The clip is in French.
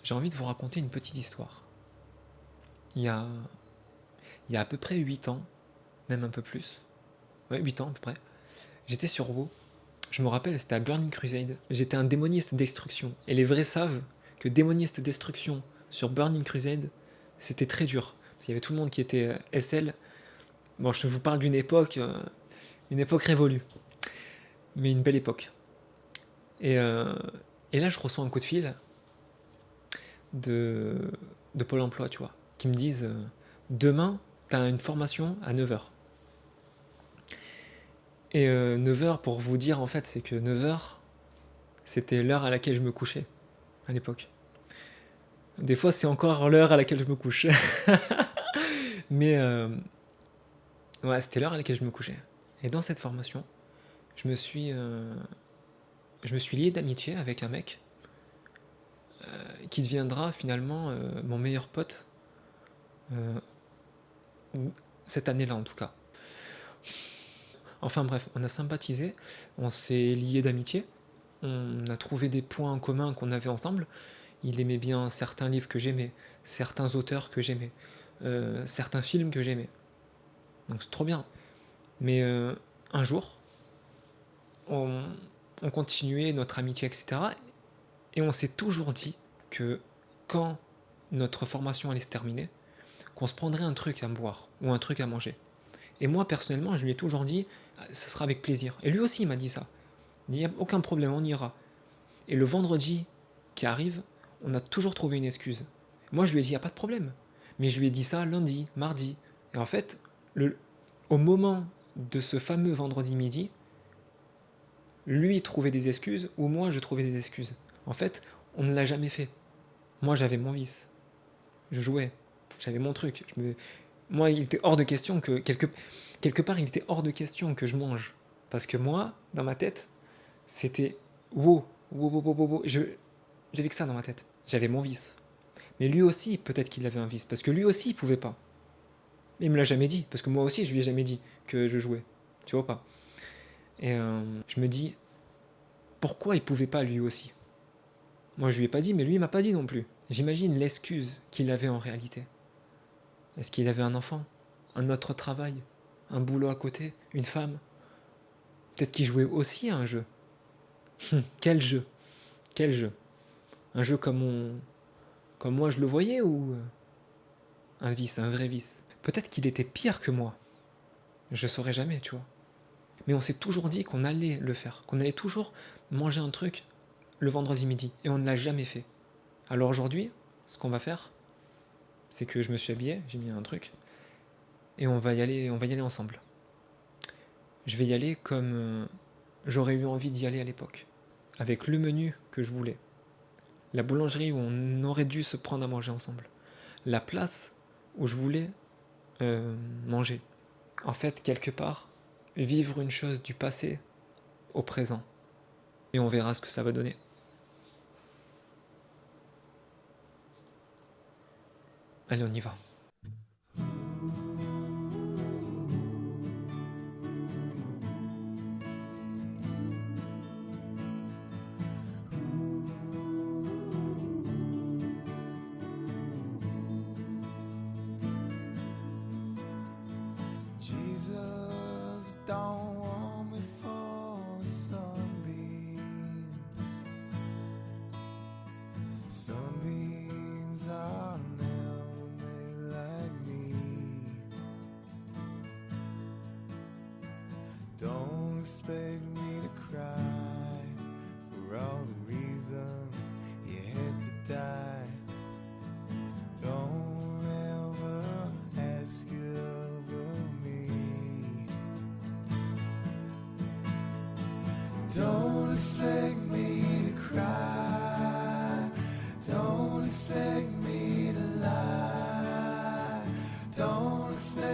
j'ai envie de vous raconter une petite histoire. Il y a, il y a à peu près 8 ans, même un peu plus, ouais 8 ans à peu près, j'étais sur WoW. Je me rappelle, c'était à Burning Crusade. J'étais un démoniste destruction. Et les vrais savent que démoniste destruction sur Burning Crusade, c'était très dur. Parce qu'il y avait tout le monde qui était SL. Bon, je vous parle d'une époque révolue. Mais une belle époque. Et, euh, et là, je reçois un coup de fil de, de Pôle emploi, tu vois, qui me disent demain, tu as une formation à 9h. Et 9h, pour vous dire, en fait, c'est que 9h, c'était l'heure à laquelle je me couchais à l'époque. Des fois, c'est encore l'heure à laquelle je me couche. Mais ouais, c'était l'heure à laquelle je me couchais. Et dans cette formation, je me suis, euh, je me suis lié d'amitié avec un mec qui deviendra finalement mon meilleur pote euh, cette année-là en tout cas. Enfin bref, on a sympathisé, on s'est lié d'amitié, on a trouvé des points en commun qu'on avait ensemble. Il aimait bien certains livres que j'aimais, certains auteurs que j'aimais, certains films que j'aimais. Donc c'est trop bien. Mais un jour, on, on continuait notre amitié, etc. Et on s'est toujours dit que quand notre formation allait se terminer, qu'on se prendrait un truc à boire ou un truc à manger. Et moi, personnellement, je lui ai toujours dit, ça sera avec plaisir. Et lui aussi, il m'a dit ça. Il n'y a aucun problème, on ira. Et le vendredi qui arrive, on a toujours trouvé une excuse. Moi, je lui ai dit, il n'y a pas de problème. Mais je lui ai dit ça lundi, mardi. Et en fait, au moment de ce fameux vendredi midi, lui trouvait des excuses ou moi je trouvais des excuses. En fait, on ne l'a jamais fait. Moi, j'avais mon vice. Je jouais. J'avais mon truc. Moi, il était hors de question que quelque part, il était hors de question que je mange. Parce que moi, dans ma tête, c'était wow, wow, wow, wow, wow, wow. J'avais que ça dans ma tête. J'avais mon vice. Mais lui aussi, peut-être qu'il avait un vice. Parce que lui aussi, il pouvait pas. Mais il me l'a jamais dit. Parce que moi aussi, je lui ai jamais dit que je jouais. Tu vois pas. Et je me dis, pourquoi il pouvait pas lui aussi? Moi, je lui ai pas dit, mais lui, il m'a pas dit non plus. J'imagine l'excuse qu'il avait en réalité. Est-ce qu'il avait un enfant? Un autre travail? Un boulot à côté? Une femme? Peut-être qu'il jouait aussi à un jeu. Quel jeu? Quel jeu? Un jeu comme moi je le voyais ou un vice, un vrai vice? Peut-être qu'il était pire que moi. Je saurais jamais, tu vois. Mais on s'est toujours dit qu'on allait le faire, qu'on allait toujours manger un truc le vendredi midi. Et on ne l'a jamais fait. Alors aujourd'hui, ce qu'on va faire, c'est que je me suis habillé, j'ai mis un truc, et on va y aller ensemble. Je vais y aller comme j'aurais eu envie d'y aller à l'époque, avec le menu que je voulais, la boulangerie où on aurait dû se prendre à manger ensemble, la place où je voulais manger. En fait, quelque part, vivre une chose du passé au présent, et on verra ce que ça va donner. Allez, on y va. Jesus don't want me for a sunbeam. Sunbeams are never made like me. Don't expect me to cry for all the reasons you had to die. Don't ever ask it of me. Don't expect me to cry. Don't expect me to lie. Don't expect